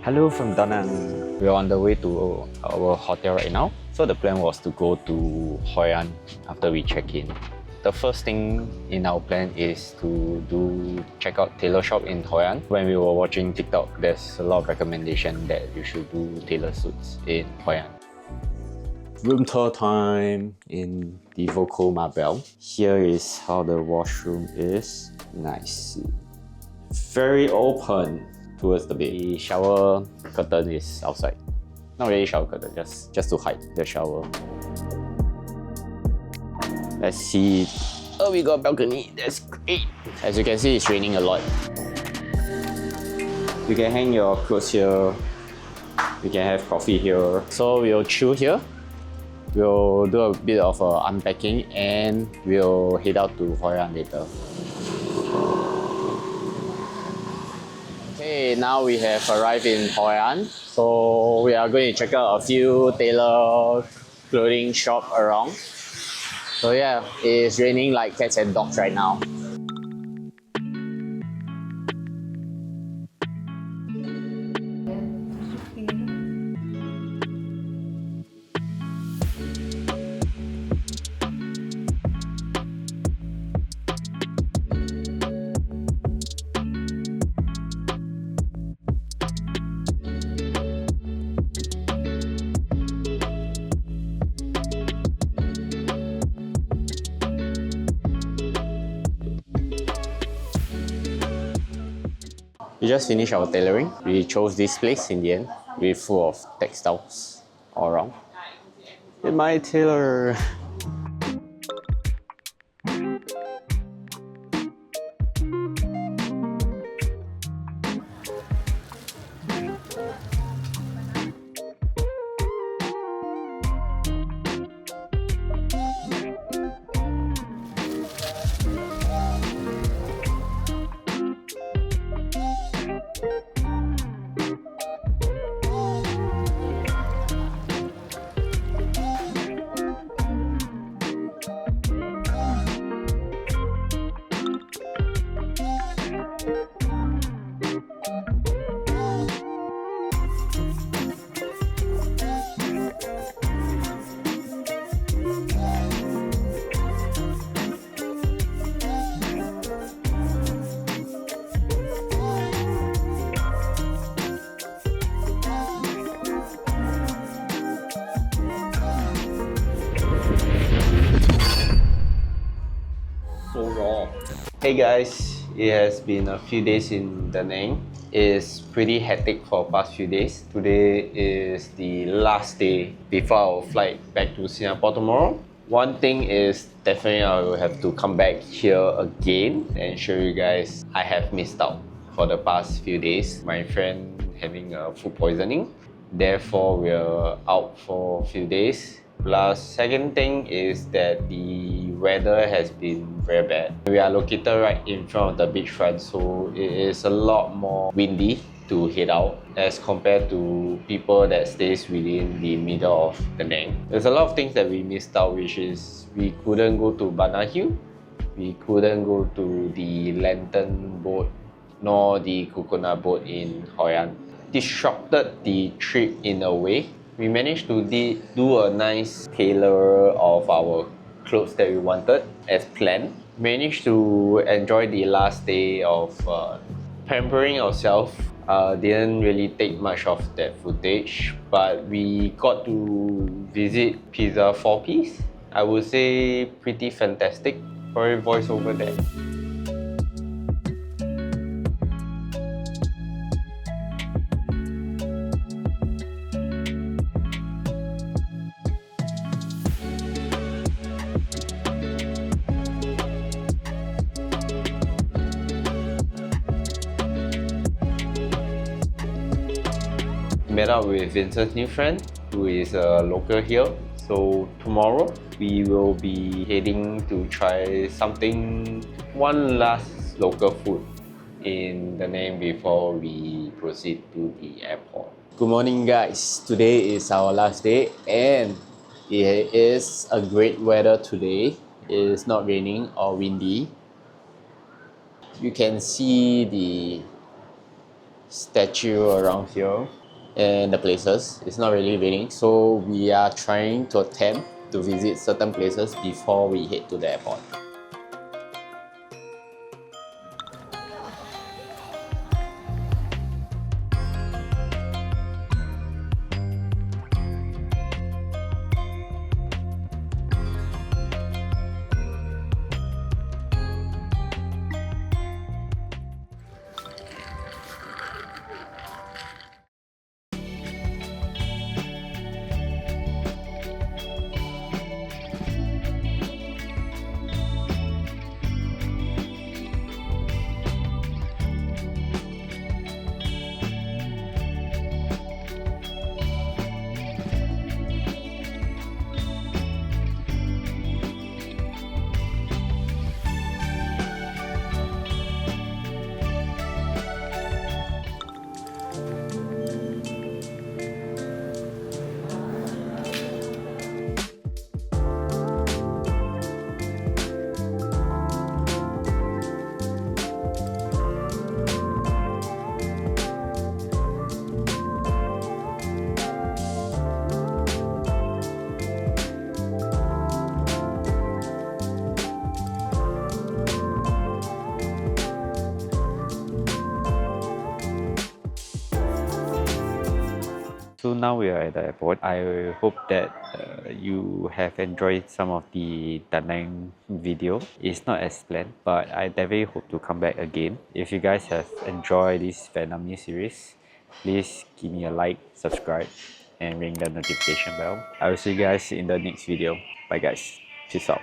Hello from Danang. We're on the way to our hotel right now. So the plan was to go to Hoi An after we check in. The first thing in our plan is to check out tailor shop in Hoi An. When we were watching TikTok, there's a lot of recommendation that you should do tailor suits in Hoi An. Room tour time in the voco Ma Belle. Here is how the washroom is. Nice. Very open towards the bed. The shower curtain is outside. Not really shower curtain, just to hide the shower. Let's see. Oh, we got a balcony. That's great. As you can see, it's raining a lot. You can hang your clothes here. You can have coffee here. So we'll chill here. We'll do a bit of unpacking and we'll head out to Hoi An later. Okay, now we have arrived in Hoi An. So we are going to check out a few tailor clothing shop around. So yeah, it's raining like cats and dogs right now. We just finished our tailoring. We chose this place in the end. We're full of textiles all around. And my tailor. So raw. Hey guys, it has been a few days in Danang. It's pretty hectic for the past few days. Today is the last day before our flight back to Singapore tomorrow. One thing is definitely I will have to come back here again and show you guys I have missed out for the past few days. My friend having food poisoning. Therefore, we're out for a few days. Plus, second thing is that the weather has been very bad. We are located right in front of the beachfront, so it is a lot more windy to head out as compared to people that stays within the middle of the Danang. There's a lot of things that we missed out, which is we couldn't go to Banana Hill, we couldn't go to the lantern boat, nor the coconut boat in Hoi An. Disrupted the trip in a way. We managed to do a nice tailor of our clothes that we wanted as planned. Managed to enjoy the last day of pampering ourselves. Didn't really take much of that footage, but we got to visit Pizza 4-piece. I would say pretty fantastic for a voiceover there. Met up with Vincent's new friend, who is a local here. So tomorrow we will be heading to try one last local food in Danang before we proceed to the airport. Good morning guys, today is our last day and it is a great weather today. It is not raining or windy. You can see the statue around here and the places. It's not really raining, so we are trying to attempt to visit certain places before we head to the airport. So now we are at the airport. I hope that you have enjoyed some of the Danang video. It's not as planned, but I definitely hope to come back again. If you guys have enjoyed this Vietnamese series, please give me a like, subscribe, and ring the notification bell. I will see you guys in the next video. Bye guys. Peace out.